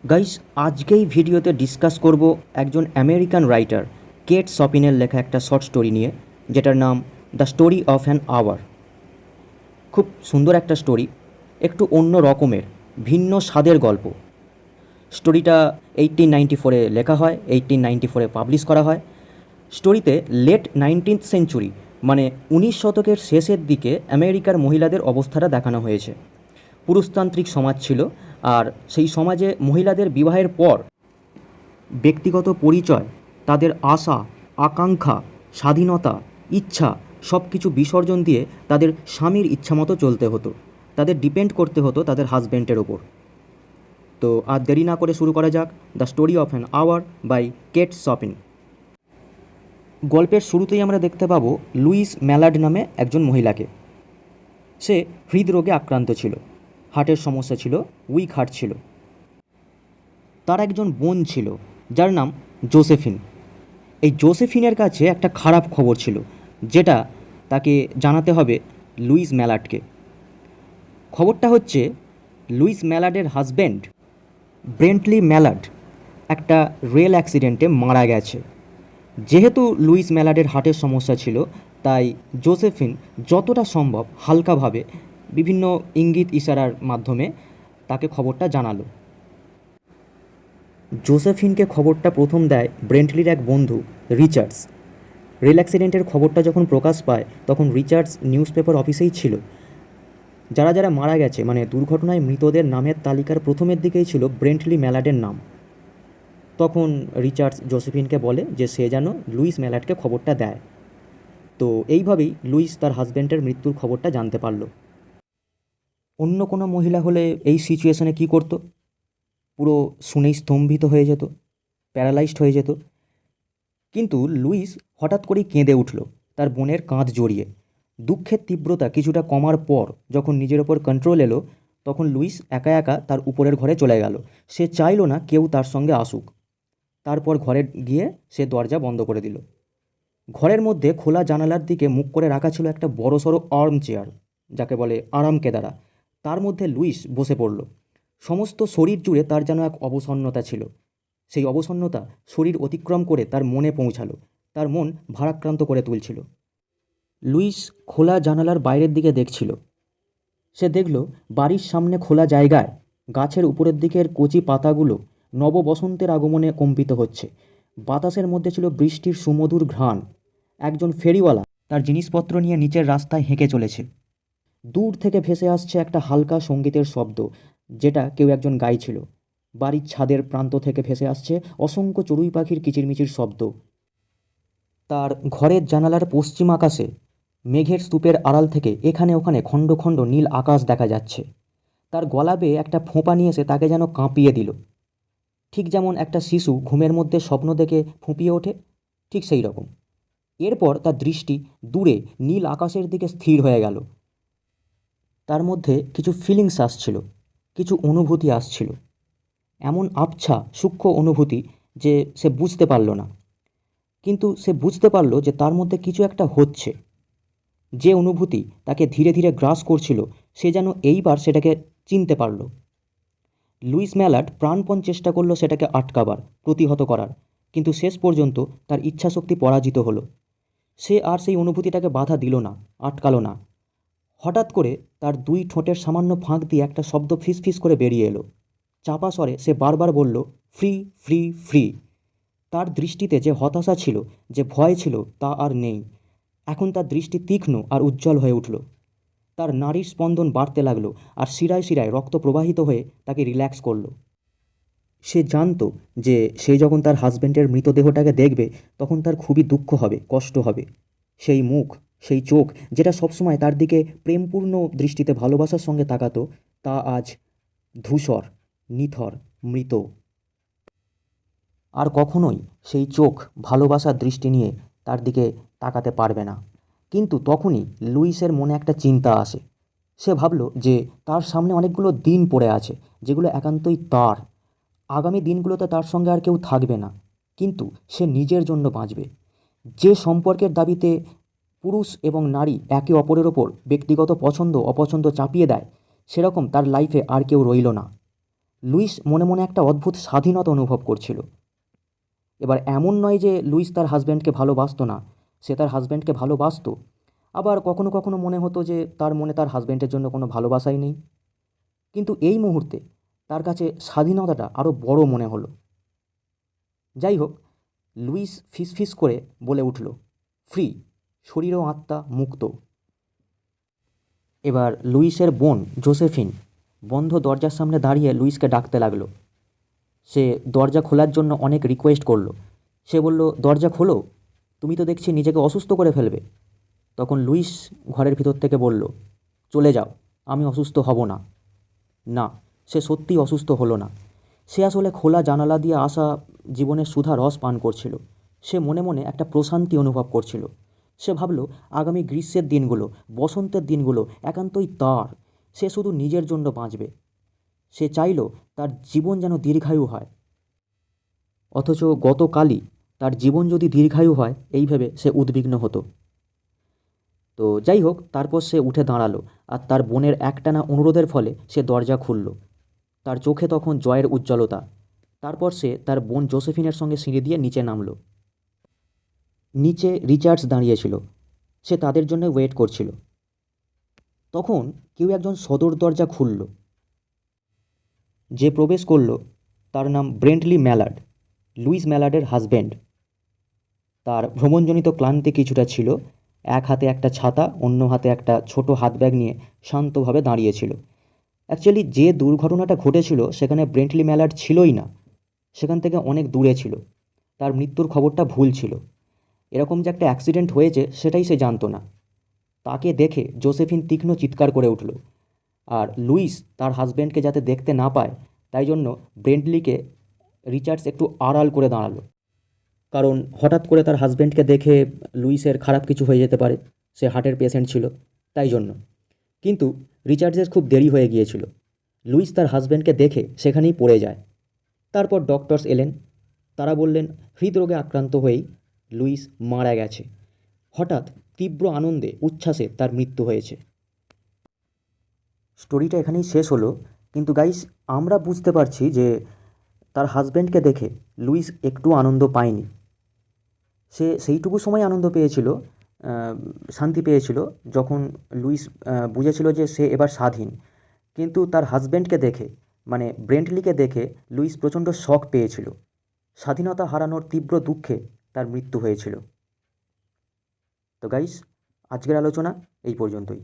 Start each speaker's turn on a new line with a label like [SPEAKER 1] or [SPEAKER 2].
[SPEAKER 1] Guys, আজকেই ভিডিওতে discuss করব একজন আমেরিকান রাইটার কেট সপিনের লেখা একটা শর্ট স্টোরি নিয়ে, যেটার নাম the story of an hour. খুব সুন্দর একটা স্টোরি, একটু অন্য রকমের, ভিন্ন স্বাদের গল্প। স্টোরিটা 1894-এ লেখা হয়, 1894-এ পাবলিশ করা হয়। স্টোরিতে লেট 19th সেঞ্চুরি মানে 19 শতকের শেষের দিকে আমেরিকার মহিলাদের অবস্থাটা দেখানো হয়েছে। পুরুষতান্ত্রিক সমাজ ছিল, আর সেই সমাজে মহিলাদের বিবাহের পর ব্যক্তিগত পরিচয়, তাদের আশা, আকাঙ্ক্ষা, স্বাধীনতা, ইচ্ছা সব কিছু বিসর্জন দিয়ে তাদের স্বামীর ইচ্ছামতো চলতে হতো। তাদের ডিপেন্ড করতে হতো তাদের হাজব্যান্ডের ওপর। তো আর দেরি না করে শুরু করা যাক the story of an hour by Kate Chopin. গল্পের শুরুতেই আমরা দেখতে পাবো লুইস ম্যালার্ড নামে একজন মহিলাকে। সে হৃদরোগে আক্রান্ত ছিল, হার্টের সমস্যা ছিল, উইক হার্ট ছিল। তার একজন বোন ছিল যার নাম জোসেফিন। এই জোসেফিনের কাছে একটা খারাপ খবর ছিল, যেটা তাকে জানাতে হবে লুইস ম্যালার্ডকে। খবরটা হচ্ছে লুইস ম্যালার্ডের হাজব্যান্ড ব্রেন্টলি ম্যালার্ড একটা রেল অ্যাক্সিডেন্টে মারা গেছে। যেহেতু লুইস ম্যালার্ডের হার্টের সমস্যা ছিল, তাই জোসেফিন যতটা সম্ভব হালকাভাবে বিভিন্ন ইঙ্গিত ইশারার মাধ্যমে তাকে খবরটা জানালো। জোসেফিনকে খবরটা প্রথম দেয় ব্রেন্টলির এক বন্ধু রিচার্ডস। রেল অ্যাক্সিডেন্টের খবরটা যখন প্রকাশ পায়, তখন রিচার্ডস নিউজ পেপার অফিসেই ছিল। যারা যারা মারা গেছে, মানে দুর্ঘটনায় মৃতদের নামের তালিকার প্রথমের দিকেই ছিল ব্রেন্টলি ম্যালার্ডের নাম। তখন রিচার্ডস জোসেফিনকে বলে যে সে যেন লুইস ম্যালার্ডকে খবরটা দেয়। তো এইভাবেই লুইস তার হাজব্যান্ডের মৃত্যুর খবরটা জানতে পারল। অন্য কোনো মহিলা হলে এই সিচুয়েশনে কী করতো? পুরো শুনেই স্তম্ভিত হয়ে যেত, প্যারালাইজড হয়ে যেত। কিন্তু লুইস হঠাৎ করেই কেঁদে উঠল, তার বোনের কাঁধ জড়িয়ে। দুঃখের তীব্রতা কিছুটা কমার পর যখন নিজের ওপর কন্ট্রোল এলো, তখন লুইস একা একা তার উপরের ঘরে চলে গেল। সে চাইল না কেউ তার সঙ্গে আসুক। তারপর ঘরে গিয়ে সে দরজা বন্ধ করে দিল। ঘরের মধ্যে খোলা জানালার দিকে মুখ করে রাখা ছিল একটা বড়সড় আর্ম চেয়ার, যাকে বলে আরাম কেদারা। তার মধ্যে লুইস বসে পড়ল। সমস্ত শরীর জুড়ে তার যেন এক অবসন্নতা ছিল। সেই অবসন্নতা শরীর অতিক্রম করে তার মনে পৌঁছালো, তার মন ভারাক্রান্ত করে তুলছিল। লুইস খোলা জানালার বাইরের দিকে দেখছিল। সে দেখল বাড়ির সামনে খোলা জায়গায় গাছের উপরের দিকের কচি পাতাগুলো নববসন্তের আগমনে কম্পিত হচ্ছে। বাতাসের মধ্যে ছিল বৃষ্টির সুমধুর ঘ্রাণ। একজন ফেরিওয়ালা তার জিনিসপত্র নিয়ে নিচের রাস্তায় হেঁকে চলেছে। দূর থেকে ভেসে আসছে একটা হালকা সঙ্গীতের শব্দ, যেটা কেউ একজন গাইছিল। বাড়ির ছাদের প্রান্ত থেকে ভেসে আসছে অসংখ্য চড়ুই পাখির কিচিরমিচির শব্দ। তার ঘরের জানালার পশ্চিম আকাশে মেঘের স্তূপের আড়াল থেকে এখানে ওখানে খণ্ড খণ্ড নীল আকাশ দেখা যাচ্ছে। তার গলা বেয়ে একটা ফোঁপা নিয়ে এসে তাকে যেন কাঁপিয়ে দিল। ঠিক যেমন একটা শিশু ঘুমের মধ্যে স্বপ্ন দেখে ফুঁপিয়ে ওঠে, ঠিক সেই রকম। এরপর তার দৃষ্টি দূরে নীল আকাশের দিকে স্থির হয়ে গেল। তার মধ্যে কিছু ফিলিংস আসছিল, কিছু অনুভূতি আসছিল। এমন আবছা সূক্ষ্ম অনুভূতি যে সে বুঝতে পারল না, কিন্তু সে বুঝতে পারল যে তার মধ্যে কিছু একটা হচ্ছে। যে অনুভূতি তাকে ধীরে ধীরে গ্রাস করছিল, সে যেন এইবার সেটাকে চিনতে পারল। লুইস ম্যালার্ড প্রাণপণ চেষ্টা করলো সেটাকে আটকাবার, প্রতিহত করার, কিন্তু শেষ পর্যন্ত তার ইচ্ছাশক্তি পরাজিত হলো। সে আর সেই অনুভূতিটাকে বাধা দিল না, আটকালো না। হঠাৎ করে তার দুই ঠোঁটের সামান্য ফাঁক দিয়ে একটা শব্দ ফিসফিস করে বেরিয়ে এলো। চাপা স্বরে সে বারবার বলল, ফ্রি ফ্রি ফ্রি। তার দৃষ্টিতে যে হতাশা ছিল, যে ভয় ছিল, তা আর নেই। এখন তার দৃষ্টি তীক্ষ্ণ আর উজ্জ্বল হয়ে উঠল। তার নাড়ির স্পন্দন বাড়তে লাগলো, আর শিরায় শিরায় রক্ত প্রবাহিত হয়ে তাকে রিল্যাক্স করলো। সে জানতো যে সে যখন তার হাজব্যান্ডের মৃতদেহটাকে দেখবে, তখন তার খুবই দুঃখ হবে, কষ্ট হবে। সেই মুখ, সেই চোখ, যেটা সবসময় তার দিকে প্রেমপূর্ণ দৃষ্টিতে ভালোবাসার সঙ্গে তাকাতো, তা আজ ধূসর, নিথর, মৃত। আর কখনোই সেই চোখ ভালোবাসার দৃষ্টি নিয়ে তার দিকে তাকাতে পারবে না। কিন্তু তখনই লুইসের মনে একটা চিন্তা আসে। সে ভাবল যে তার সামনে অনেকগুলো দিন পড়ে আছে, যেগুলো একান্তই তার। আগামী দিনগুলোতে তার সঙ্গে আর কেউ থাকবে না, কিন্তু সে নিজের জন্য বাঁচবে। যে সম্পর্কের দাবিতে পুরুষ এবং নারী একে অপরের ওপর ব্যক্তিগত পছন্দ অপছন্দ চাপিয়ে দেয়, সেরকম তার লাইফে আর কেউ রইল না। লুইস মনে মনে একটা অদ্ভুত স্বাধীনতা অনুভব করছিল। এবার এমন নয় যে লুইস তার হাজব্যান্ডকে ভালোবাসতো না, সে তার হাজব্যান্ডকে ভালোবাসতো। আবার কখনো কখনো মনে হতো যে তার মনে তার হাজব্যান্ডের জন্য কোনো ভালোবাসাই নেই। কিন্তু এই মুহূর্তে তার কাছে স্বাধীনতাটা আরও বড় মনে হলো। যাই হোক, লুইস ফিসফিস করে বলে উঠল, ফ্রি, শরীর ও আত্মা মুক্ত। এবার লুইসের বোন জোসেফিন বন্ধ দরজার সামনে দাঁড়িয়ে লুইসকে ডাকতে লাগলো। সে দরজা খোলার জন্য অনেক রিকোয়েস্ট করলো। সে বলল, দরজা খোলো, তুমি তো দেখছি নিজেকে অসুস্থ করে ফেলবে। তখন লুইস ঘরের ভিতর থেকে বলল, চলে যাও, আমি অসুস্থ হব না। না, সে সত্যিই অসুস্থ হলো না। সে আসলে খোলা জানালা দিয়ে আসা জীবনের সুধা রস পান করছিল। সে মনে মনে একটা প্রশান্তি অনুভব করছিল। সে ভাবল, আগামী গ্রীষ্মের দিনগুলো, বসন্তের দিনগুলো একান্তই তার। সে শুধু নিজের জন্য বাঁচবে। সে চাইল তার জীবন যেন দীর্ঘায়ু হয়। অথচ গতকালই তার জীবন যদি দীর্ঘায়ু হয় এই ভেবে সে উদ্বিগ্ন হতো। তো যাই হোক, তারপর সে উঠে দাঁড়ালো আর তার বোনের একটানা অনুরোধের ফলে সে দরজা খুলল। তার চোখে তখন জয়ের উজ্জ্বলতা। তারপর সে তার বোন জোসেফিনের সঙ্গে সিঁড়ি দিয়ে নিচে নামল। নিচে রিচার্ডস দাঁড়িয়েছিল। সে তাদের জন্য ওয়েট করছিল। তখন কেউ একজন সদর দরজা খুলল। যে প্রবেশ করল তার নাম ব্রেন্টলি ম্যালার্ড, লুইস ম্যালার্ডের হাজব্যান্ড। তার ভ্রমণজনিত ক্লান্তি কিছুটা ছিল। এক হাতে একটা ছাতা, অন্য হাতে একটা ছোট হাতব্যাগ নিয়ে শান্তভাবে দাঁড়িয়েছিল। অ্যাকচুয়ালি যে দুর্ঘটনাটা ঘটেছিল সেখানে ব্রেন্টলি ম্যালার্ড ছিলই না, সেখান থেকে অনেক দূরে ছিল। তার মৃত্যুর খবরটা ভুল ছিল। এরকম যে একটা অ্যাক্সিডেন্ট হয়েছে সেটাই সে জানতো না। তাকে দেখে জোসেফিন তীক্ষ্ণ চিৎকার করে উঠল। আর লুইস তার হাজব্যান্ডকে যাতে দেখতে না পায় তাই জন্য ব্রেন্টলিকে রিচার্ডস একটু আড়াল করে দাঁড়ালো। কারণ হঠাৎ করে তার হাজব্যান্ডকে দেখে লুইসের খারাপ কিছু হয়ে যেতে পারে। সে হার্টের পেশেন্ট ছিল, তাই জন্য। কিন্তু রিচার্ডসের খুব দেরি হয়ে গিয়েছিল। লুইস তার হাজব্যান্ডকে দেখে সেখানেই পড়ে যায়। তারপর ডক্টরস এলেন। তারা বললেন হৃদরোগে আক্রান্ত হয়েই লুইস মারা গেছে। হঠাৎ তীব্র আনন্দে, উচ্ছ্বাসে তার মৃত্যু হয়েছে। স্টোরিটা এখানেই শেষ হলো। কিন্তু গাইস, আমরা বুঝতে পারছি যে তার হাজব্যান্ডকে দেখে লুইস একটু আনন্দ পায়নি। সে সেইটুকু সময় আনন্দ পেয়েছিল, শান্তি পেয়েছিল যখন লুইস বুঝেছিল যে সে এবার স্বাধীন। কিন্তু তার হাজব্যান্ডকে দেখে, মানে ব্রেন্টলিকে দেখে লুইস প্রচণ্ড শক পেয়েছিল। স্বাধীনতা হারানোর তীব্র দুঃখে তার মৃত্যু হয়েছিল। তো গাইস, আজকের আলোচনা এই পর্যন্তই।